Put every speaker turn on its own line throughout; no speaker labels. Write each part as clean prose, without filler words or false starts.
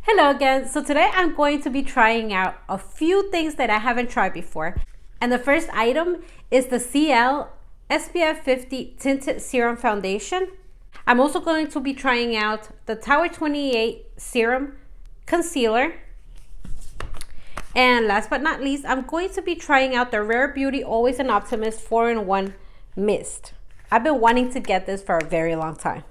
Hello again. So today I'm going to be trying out a few things that I haven't tried before. And the first item is the Ciele SPF 50 Tinted Serum Foundation. I'm also going to be trying out the Tower 28 Serum Concealer. And last but not least, I'm going to be trying out the Rare Beauty Always an Optimist 4-in-1 Mist. I've been wanting to get this for a very long time.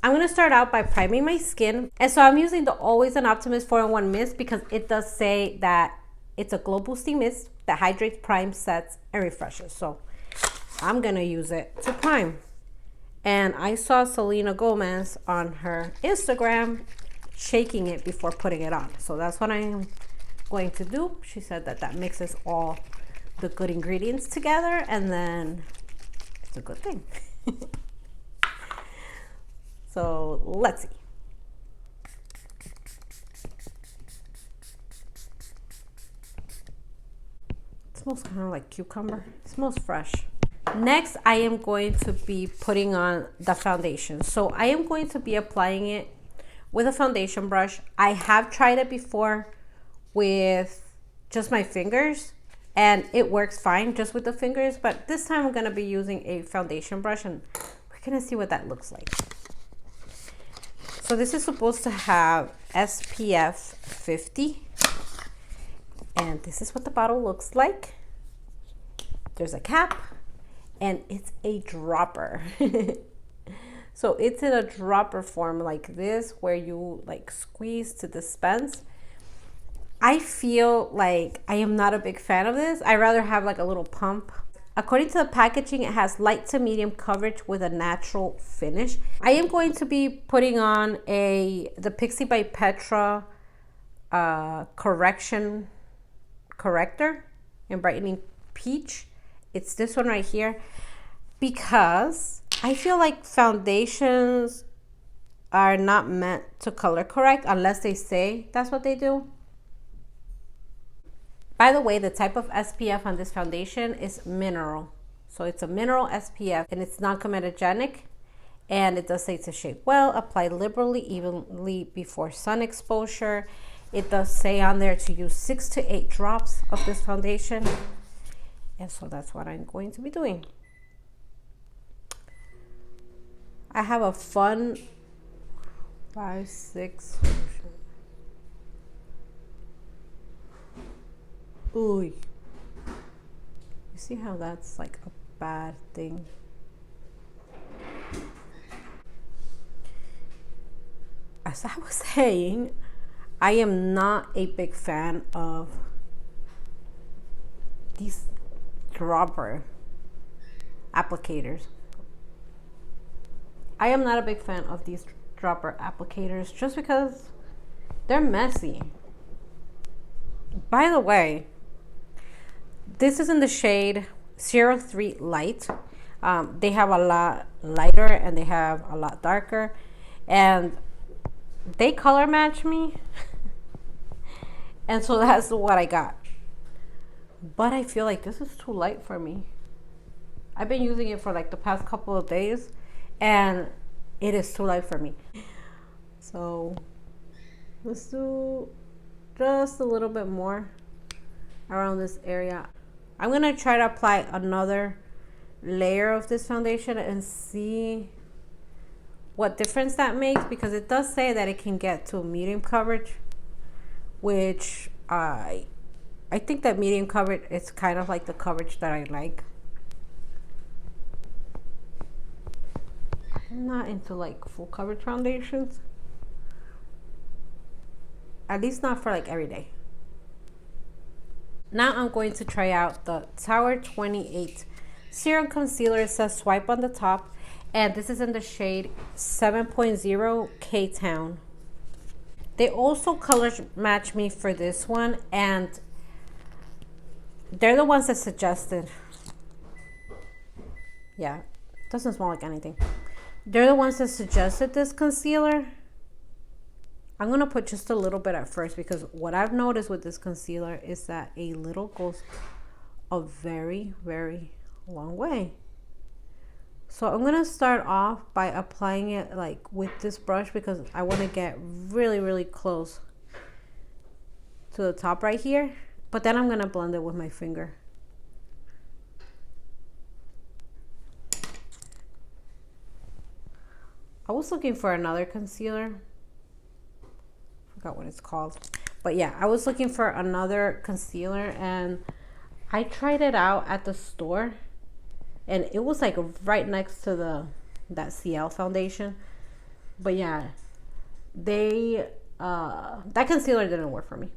I'm going to start out by priming my skin. And so I'm using the Always an Optimist 4-in-1 Mist because it does say that it's a glow boosting mist that hydrates, primes, sets, and refreshes. So I'm going to use it to prime. And I saw Selena Gomez on her Instagram shaking it before putting it on. So that's what I'm going to do. She said that that mixes all the good ingredients together and then it's a good thing. So let's see. It smells kind of like cucumber. It smells fresh. Next, I am going to be putting on the foundation. So I am going to be applying it with a foundation brush. I have tried it before with just my fingers and it works fine just with the fingers. But this time I'm going to be using a foundation brush and we're going to see what that looks like. So this is supposed to have SPF 50 and this is what the bottle looks like. There's a cap and it's a dropper. So it's in a dropper form like this where you like squeeze to dispense. I feel like I am not a big fan of this. I rather have like a little pump. According to the packaging, it has light to medium coverage with a natural finish. I am going to be putting on the Pixi by Petra corrector in Brightening Peach. It's this one right here because I feel like foundations are not meant to color correct unless they say that's what they do. By the way, the type of SPF on this foundation is mineral. So it's a mineral SPF and it's non-comedogenic. And it does say to shape well, apply liberally, evenly before sun exposure. It does say on there to use 6 to 8 drops of this foundation. And so that's what I'm going to be doing. I have a fun 5, 6. Ooh, you see how that's like a bad thing? As I was saying, I am not a big fan of these dropper applicators. I am not a big fan of these dropper applicators just because they're messy. By the way, this is in the shade 03 Light. They have a lot lighter and they have a lot darker. And they color match me. And so that's what I got. But I feel like this is too light for me. I've been using it for like the past couple of days. And it is too light for me. So let's do just a little bit more around this area. I'm going to try to apply another layer of this foundation and see what difference that makes because it does say that it can get to medium coverage, which I think that medium coverage is kind of like the coverage that I like. I'm not into like full coverage foundations. At least not for like every day. Now I'm going to try out the Tower 28 Serum Concealer. It says swipe on the top. And this is in the shade 7.0 Ktown. They also color match me for this one. And they're the ones that suggested. Yeah, doesn't smell like anything. They're the ones that suggested this concealer. I'm going to put just a little bit at first because what I've noticed with this concealer is that a little goes a very, very long way. So I'm gonna start off by applying it like with this brush because I want to get really close to the top right here, but then I'm gonna blend it with my finger. I was looking for another concealer, forgot what it's called, but yeah, I was looking for another concealer and I tried it out at the store and it was like right next to that Ciele foundation. But yeah, that concealer didn't work for me.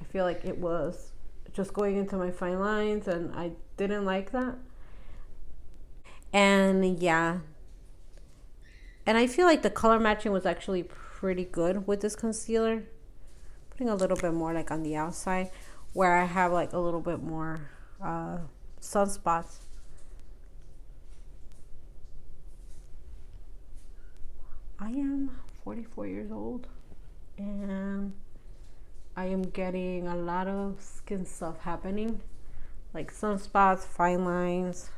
I feel like it was just going into my fine lines and I didn't like that. And yeah, and I feel like the color matching was actually pretty good with this concealer. Putting a little bit more like on the outside where I have like a little bit more sunspots. I am 44 years old and I am getting a lot of skin stuff happening, like sunspots, fine lines,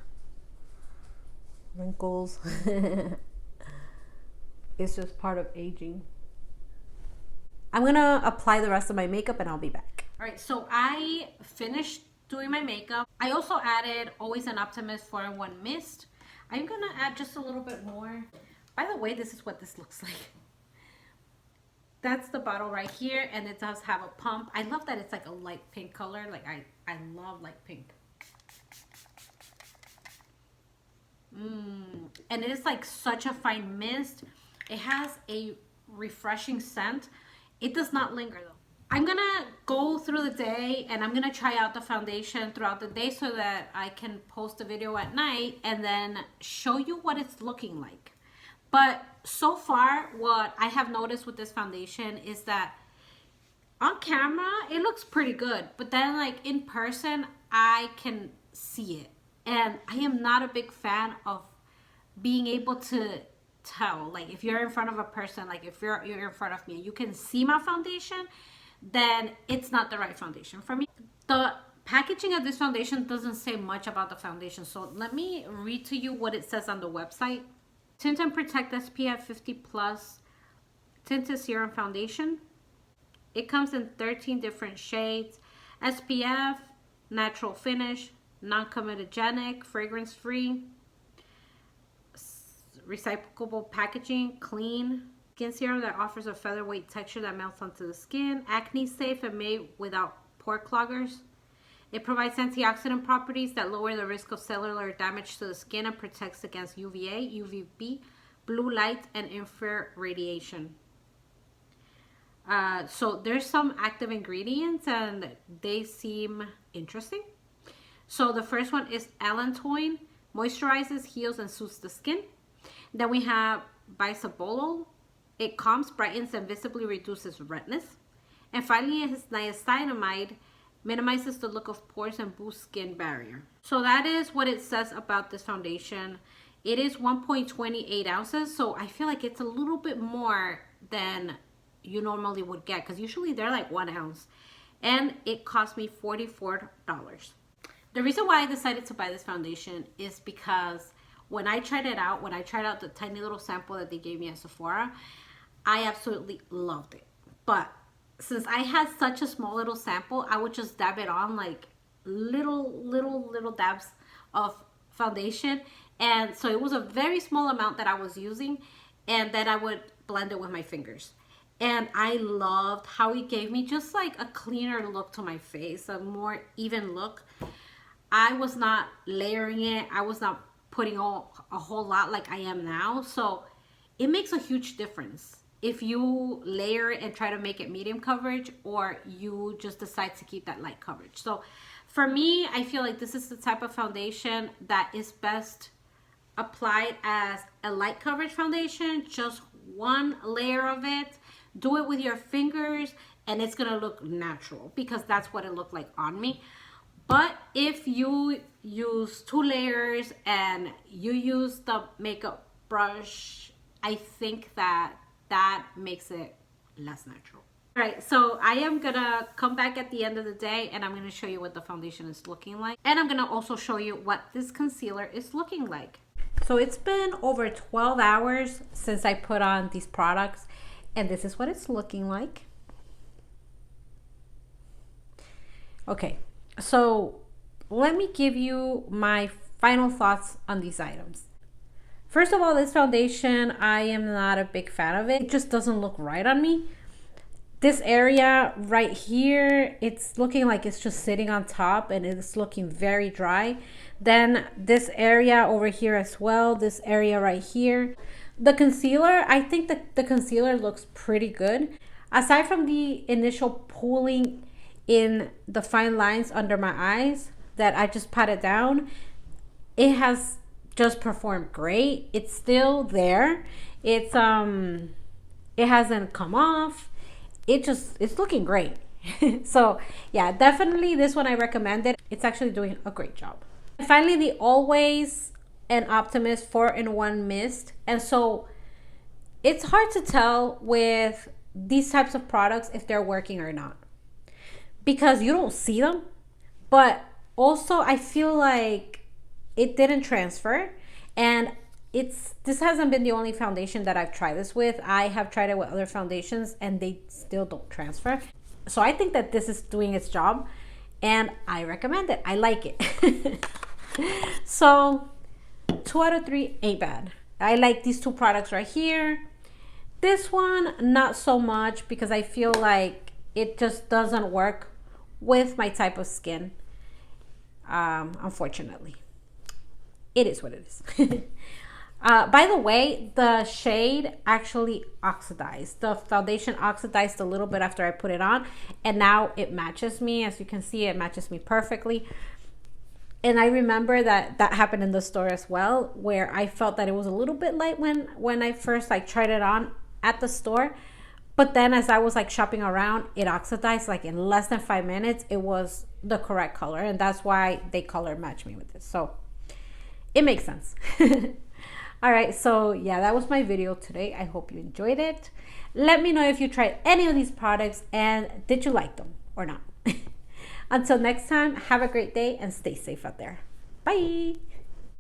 wrinkles. It's just part of aging. I'm gonna apply the rest of my makeup and I'll be back. All right, so I finished doing my makeup. I also added Always an Optimist 4-in-1 Mist. I'm gonna add just a little bit more. By the way, this is what this looks like. That's the bottle right here, and it does have a pump. I love that it's like a light pink color. Like I love light pink. And it is like such a fine mist. It has a refreshing scent. It does not linger though. I'm gonna go through the day and I'm gonna try out the foundation throughout the day so that I can post a video at night and then show you what it's looking like. But so far, what I have noticed with this foundation is that on camera, it looks pretty good. But then like in person, I can see it. And I am not a big fan of being able to tell. Like if you're in front of a person, like if you're in front of me, you can see my foundation, then it's not the right foundation for me. The packaging of this foundation doesn't say much about the foundation. So let me read to you what it says on the website. Tint and Protect SPF 50 Plus Tinted Serum Foundation. It comes in 13 different shades. SPF, natural finish, non-comedogenic, fragrance-free, recyclable packaging, clean. Skin serum that offers a featherweight texture that melts onto the skin. Acne safe and made without pore cloggers. It provides antioxidant properties that lower the risk of cellular damage to the skin and protects against UVA, UVB, blue light, and infrared radiation. So there's some active ingredients and they seem interesting. So the first one is allantoin, moisturizes, heals, and soothes the skin. Then we have bisabolol. It calms, brightens, and visibly reduces redness. And finally, it has niacinamide, minimizes the look of pores and boosts skin barrier. So that is what it says about this foundation. It is 1.28 ounces, so I feel like it's a little bit more than you normally would get because usually they're like 1 ounce. And it cost me $44. The reason why I decided to buy this foundation is because when I tried it out, when I tried out the tiny little sample that they gave me at Sephora, I absolutely loved it. But since I had such a small little sample, I would just dab it on like little dabs of foundation. And so it was a very small amount that I was using, and then I would blend it with my fingers. And I loved how it gave me just like a cleaner look to my face, a more even look. I was not layering it. I was not putting a whole lot like I am now. So it makes a huge difference if you layer it and try to make it medium coverage, or you just decide to keep that light coverage. So for me, I feel like this is the type of foundation that is best applied as a light coverage foundation, just one layer of it. Do it with your fingers and it's gonna look natural because that's what it looked like on me. But if you use 2 layers and you use the makeup brush, I think that makes it less natural. All right, so I am gonna come back at the end of the day and I'm gonna show you what the foundation is looking like. And I'm gonna also show you what this concealer is looking like. So it's been over 12 hours since I put on these products and this is what it's looking like. Okay, so let me give you my final thoughts on these items. First of all, this foundation, I am not a big fan of it. It just doesn't look right on me. This area right here, it's looking like it's just sitting on top and it's looking very dry. Then this area over here as well, this area right here. The concealer, I think that the concealer looks pretty good. Aside from the initial pulling in the fine lines under my eyes that I just patted down, it has just performed great. It's still there. It hasn't come off. It's looking great. So yeah, definitely this one I recommend it. It's actually doing a great job. And finally, the Always and Optimist 4-in-1 mist. And so it's hard to tell with these types of products if they're working or not, because you don't see them. But also I feel like it didn't transfer, and this hasn't been the only foundation that I've tried this with. I have tried it with other foundations and they still don't transfer. So I think that this is doing its job and I recommend it. I like it. So 2 out of 3 ain't bad. I like these two products right here. This one, not so much, because I feel like it just doesn't work with my type of skin. Unfortunately, it is what it is. By the way, the shade actually oxidized. The foundation oxidized a little bit after I put it on, and now it matches me. As you can see, it matches me perfectly. And I remember that happened in the store as well, where I felt that it was a little bit light when I first tried it on at the store. But then as I was shopping around, it oxidized in less than 5 minutes. It was the correct color, and that's why they color match me with this. So it makes sense. All right, so yeah, that was my video today. I hope you enjoyed it. Let me know if you tried any of these products and did you like them or not. Until next time, have a great day and stay safe out there. Bye.